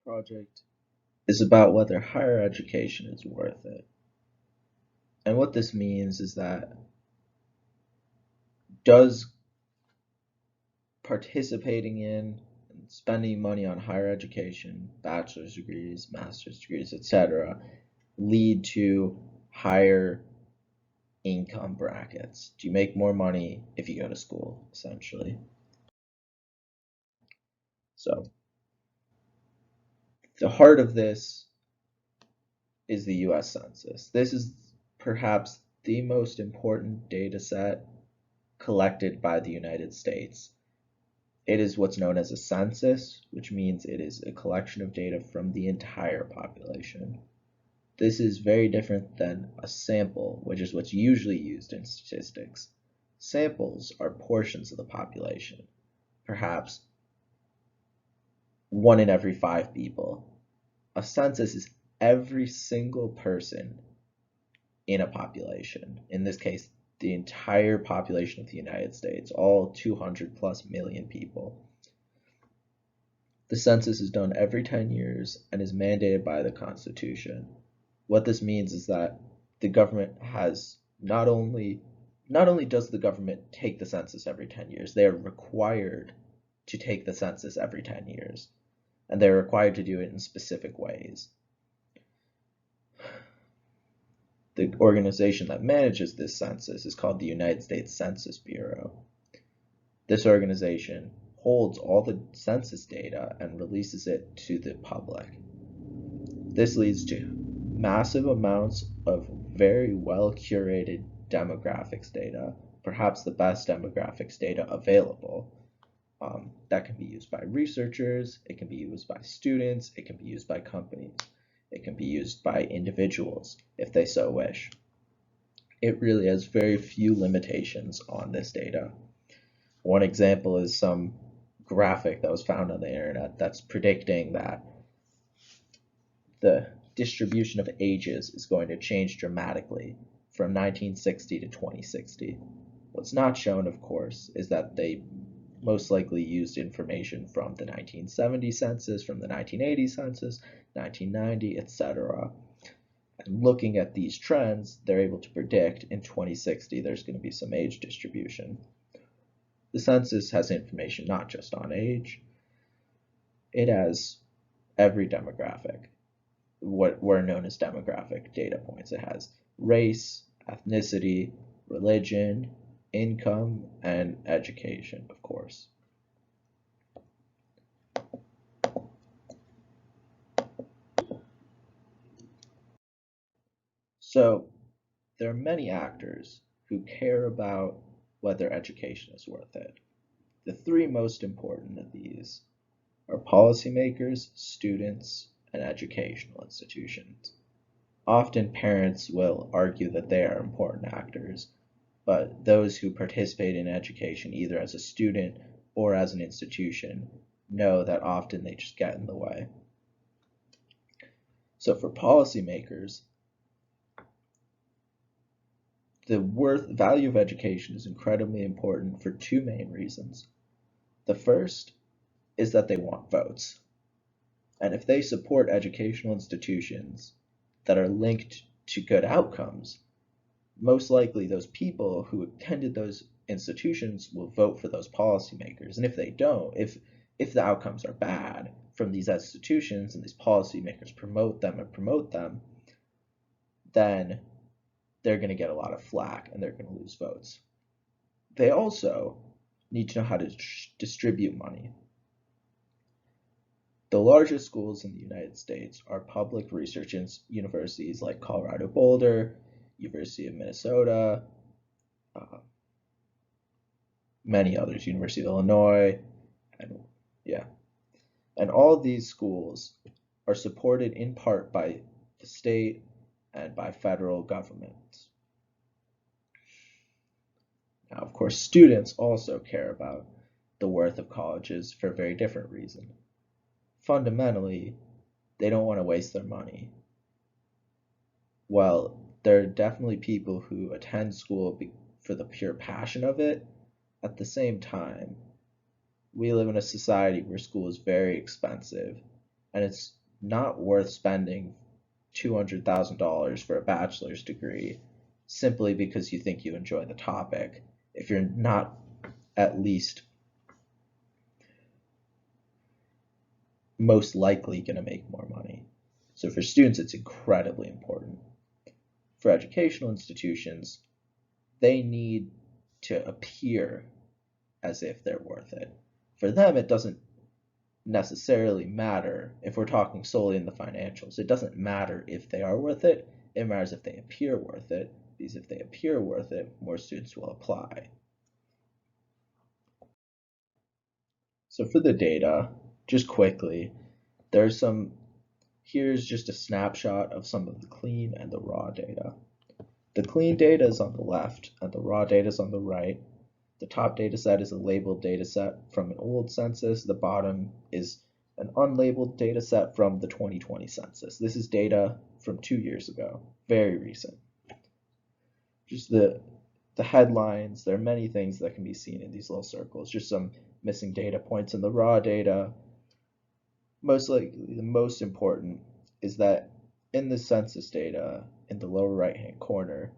project is about whether higher education is worth it. And what this means is that does participating in and spending money on higher education, bachelor's degrees, master's degrees, etc., lead to higher income brackets? Do you make more money if you go to school, essentially? So the heart of this is the US Census. This is perhaps the most important data set collected by the United States. It is what's known as a census, which means it is a collection of data from the entire population. This is very different than a sample, which is what's usually used in statistics. Samples are portions of the population, perhaps 1 in every 5 people. A census is every single person in a population. In this case, the entire population of the United States, all 200 plus million people. The census is done every 10 years and is mandated by the Constitution. What this means is that the government has not only does the government take the census every 10 years, they are required to take the census every 10 years, and they're required to do it in specific ways. The organization that manages this census is called the United States Census Bureau. This organization holds all the census data and releases it to the public. This leads to massive amounts of very well curated demographics data, perhaps the best demographics data available. That can be used by researchers, it can be used by students, it can be used by companies, it can be used by individuals if they so wish. It really has very few limitations on this data. One example is some graphic that was found on the internet that's predicting that the distribution of ages is going to change dramatically from 1960 to 2060. What's not shown, of course, is that they most likely used information from the 1970 census, from the 1980 census, 1990, etc. And looking at these trends, they're able to predict in 2060 there's going to be some age distribution. The census has information not just on age, it has every demographic, what were known as demographic data points. It has race, ethnicity, religion, income, and education, of course. So there are many actors who care about whether education is worth it. The three most important of these are policymakers, students, and educational institutions. Often parents will argue that they are important actors, but those who participate in education either as a student or as an institution know that often they just get in the way. So for policymakers, the value of education is incredibly important for two main reasons. The first is that they want votes. And if they support educational institutions that are linked to good outcomes, most likely those people who attended those institutions will vote for those policymakers. And if they don't, if the outcomes are bad from these institutions and these policymakers promote them, then they're going to get a lot of flack and they're going to lose votes. They also need to know how to distribute money. The largest schools in the United States are public research universities like Colorado Boulder, University of Minnesota, many others, University of Illinois, and yeah. And all of these schools are supported in part by the state and by federal governments. Now, of course, students also care about the worth of colleges for a very different reason. Fundamentally, they don't want to waste their money. Well, there are definitely people who attend school for the pure passion of it. At the same time, we live in a society where school is very expensive, and it's not worth spending $200,000 for a bachelor's degree simply because you think you enjoy the topic if you're not at least most likely going to make more money. So for students, it's incredibly important. For educational institutions, they need to appear as if they're worth it. For them, it doesn't necessarily matter if we're talking solely in the financials. It doesn't matter if they are worth it. It matters if they appear worth it, because if they appear worth it, more students will apply. So for the data, just quickly, here's just a snapshot of some of the clean and the raw data. The clean data is on the left and the raw data is on the right. The top data set is a labeled data set from an old census. The bottom is an unlabeled data set from the 2020 census. This is data from 2 years ago, very recent. Just the headlines, there are many things that can be seen in these little circles, just some missing data points in the raw data. Most likely, the most important is that in the census data, in the lower right-hand corner,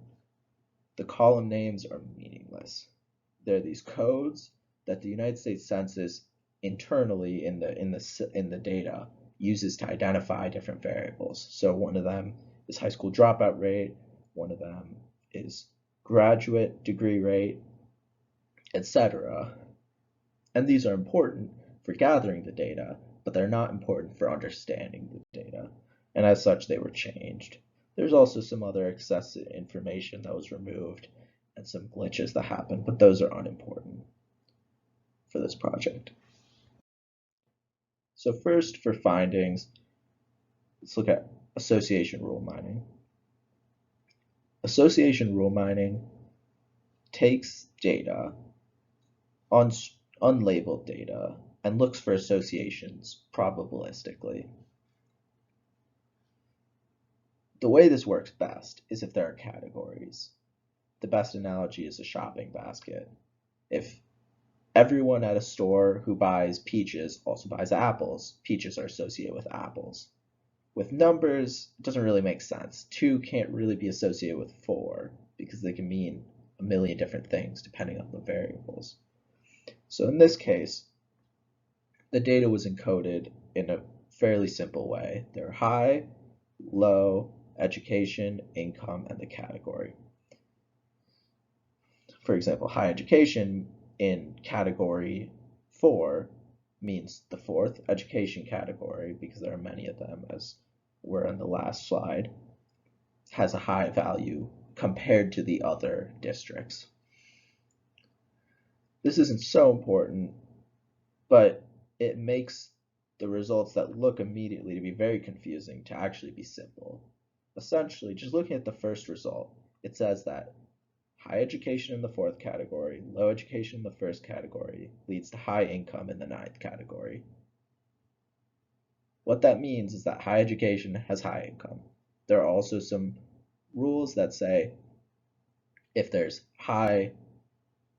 the column names are meaningless. They're these codes that the United States Census internally in the data uses to identify different variables. So one of them is high school dropout rate, one of them is graduate degree rate, etc. And these are important for gathering the data, but they're not important for understanding the data. And as such, they were changed. There's also some other excessive information that was removed and some glitches that happened, but those are unimportant for this project. So first, for findings, let's look at association rule mining. Association rule mining takes data, unlabeled data, and looks for associations probabilistically. The way this works best is if there are categories. The best analogy is a shopping basket. If everyone at a store who buys peaches also buys apples, peaches are associated with apples. With numbers, it doesn't really make sense. 2 can't really be associated with 4 because they can mean a million different things depending on the variables. So in this case, the data was encoded in a fairly simple way. They're high, low, education, income, and the category. For example, high education in category 4 means the 4th education category, because there are many of them, as were in the last slide, has a high value compared to the other districts. This isn't so important, but it makes the results that look immediately to be very confusing to actually be simple. Essentially, just looking at the first result, it says that high education in the 4th category, low education in the 1st category leads to high income in the 9th category. What that means is that high education has high income. There are also some rules that say if there's high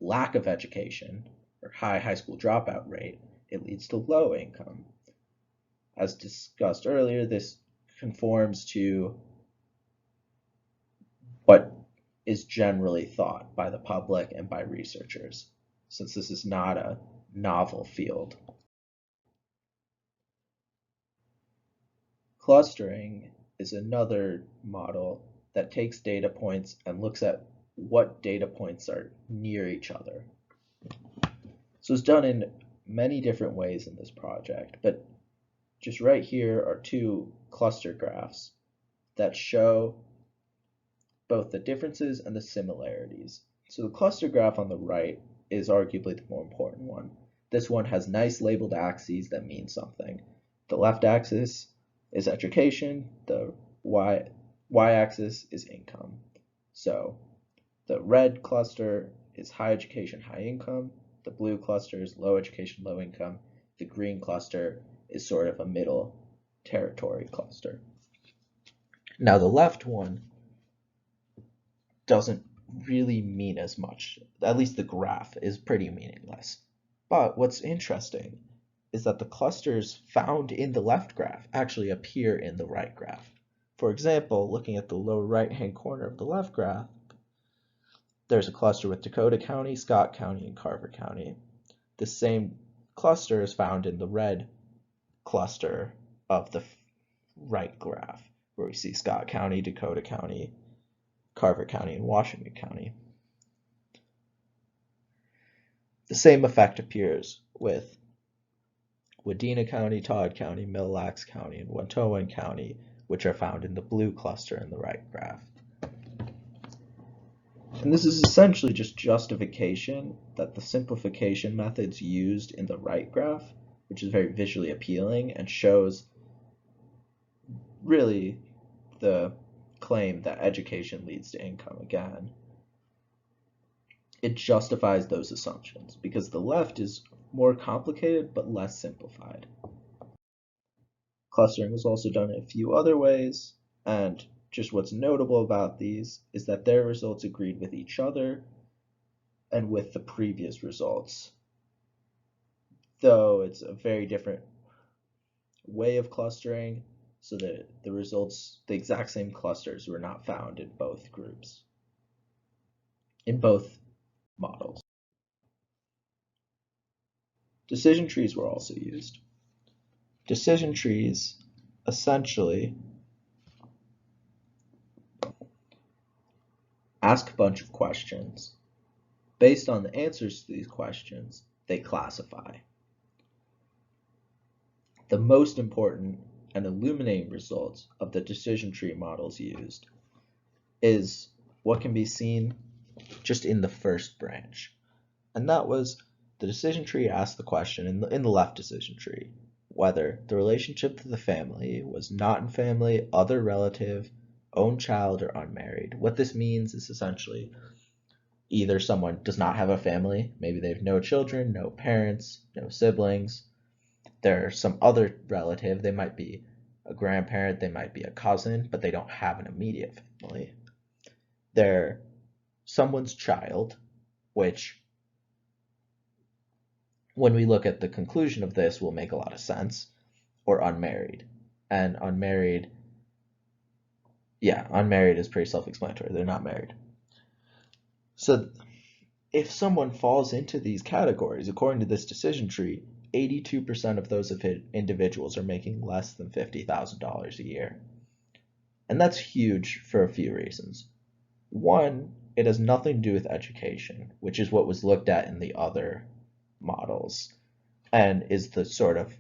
lack of education or high school dropout rate, it leads to low income. As discussed earlier, this conforms to what is generally thought by the public and by researchers, since this is not a novel field. Clustering is another model that takes data points and looks at what data points are near each other. So it's done in many different ways in this project, but just right here are 2 cluster graphs that show both the differences and the similarities. So the cluster graph on the right is arguably the more important one. This one has nice labeled axes that mean something. The left axis is education, the y-axis is income. So the red cluster is high education, high income. The blue cluster is low education, low income. The green cluster is sort of a middle territory cluster. Now the left one doesn't really mean as much. At least the graph is pretty meaningless. But what's interesting is that the clusters found in the left graph actually appear in the right graph. For example, looking at the lower right-hand corner of the left graph, there's a cluster with Dakota County, Scott County, and Carver County. The same cluster is found in the red cluster of the right graph, where we see Scott County, Dakota County, Carver County, and Washington County. The same effect appears with Wadena County, Todd County, Mille Lacs County, and Watonwan County, which are found in the blue cluster in the right graph. And this is essentially just justification that the simplification methods used in the right graph, which is very visually appealing and shows really the claim that education leads to income again. It justifies those assumptions because the left is more complicated but less simplified. Clustering was also done in a few other ways, and just what's notable about these is that their results agreed with each other and with the previous results, though it's a very different way of clustering, so that the results, the exact same clusters, were not found in both groups, in both models. Decision trees were also used. Decision trees essentially ask a bunch of questions. Based on the answers to these questions, they classify. The most important and illuminating results of the decision tree models used is what can be seen just in the first branch. And that was the decision tree asked the question in the left decision tree whether the relationship to the family was not in family, other relative, own child, or unmarried. What this means is essentially either someone does not have a family, maybe they have no children, no parents, no siblings. There's some other relative, they might be a grandparent, they might be a cousin, but they don't have an immediate family. They're someone's child, which when we look at the conclusion of this will make a lot of sense, or unmarried. And unmarried is pretty self-explanatory. They're not married. So if someone falls into these categories, according to this decision tree, 82% of those individuals are making less than $50,000 a year. And that's huge for a few reasons. One, it has nothing to do with education, which is what was looked at in the other models and is the sort of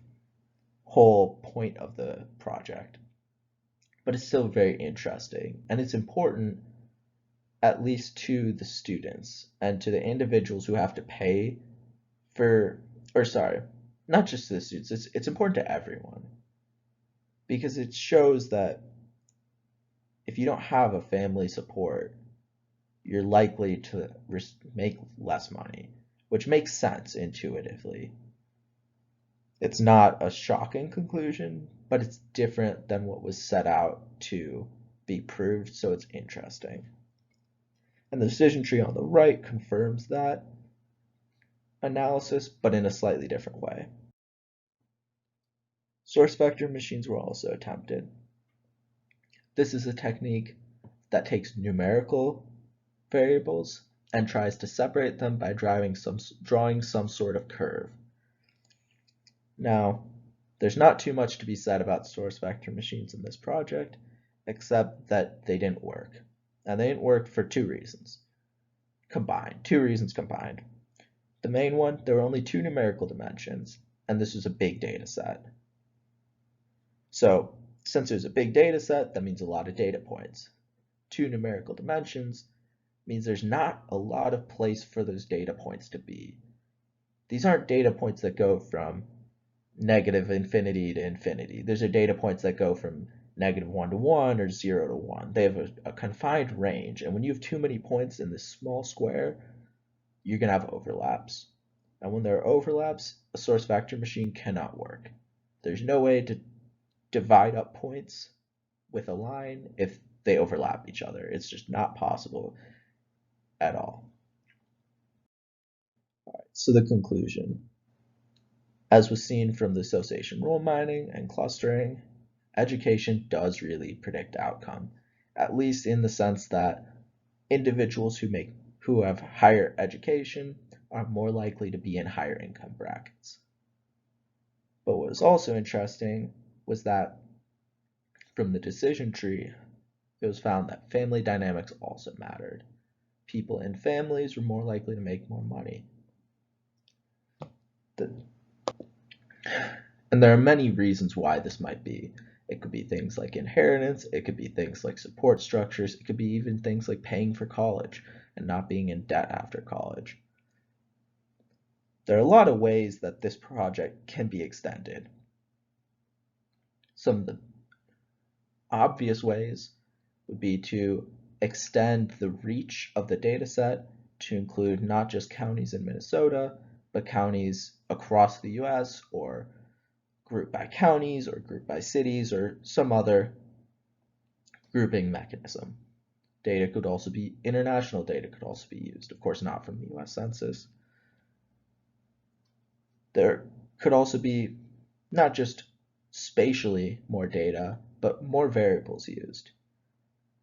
whole point of the project. But it's still very interesting, and it's important at least to the students and to the individuals who have to pay for, or sorry, not just to the students, it's important to everyone, because it shows that if you don't have a family support, you're likely to make less money, which makes sense intuitively. It's not a shocking conclusion, but it's different than what was set out to be proved, so it's interesting. And the decision tree on the right confirms that analysis, but in a slightly different way. Source vector machines were also attempted. This is a technique that takes numerical variables and tries to separate them by drawing some sort of curve. Now, there's not too much to be said about source vector machines in this project, except that they didn't work. And they didn't work for two reasons combined. The main one, there were only two numerical dimensions, and this was a big data set. So, since there's a big data set, that means a lot of data points. Two numerical dimensions means there's not a lot of place for those data points to be. These aren't data points that go from negative infinity to infinity. These are data points that go from -1 to 1 or 0 to 1. They have a confined range, and when you have too many points in this small square, you're going to have overlaps. And when there are overlaps, a source vector machine cannot work. There's no way to divide up points with a line if they overlap each other. It's just not possible at all. All right, so the conclusion. As was seen from the association rule mining and clustering, education does really predict outcome, at least in the sense that individuals who have higher education are more likely to be in higher income brackets. But what was also interesting was that from the decision tree, it was found that family dynamics also mattered. People in families were more likely to make more money. And there are many reasons why this might be. It could be things like inheritance, it could be things like support structures, it could be even things like paying for college and not being in debt after college. There are a lot of ways that this project can be extended. Some of the obvious ways would be to extend the reach of the dataset to include not just counties in Minnesota, but counties across the US, or group by counties or group by cities or some other grouping mechanism. Data could also be, international data could also be used, of course not from the US Census. There could also be not just spatially more data, but more variables used.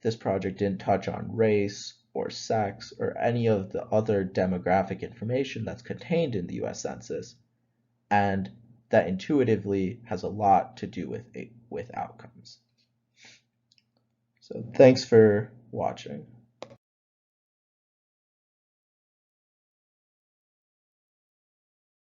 This project didn't touch on race or sex or any of the other demographic information that's contained in the US Census, and that intuitively has a lot to do with outcomes. So thanks for watching.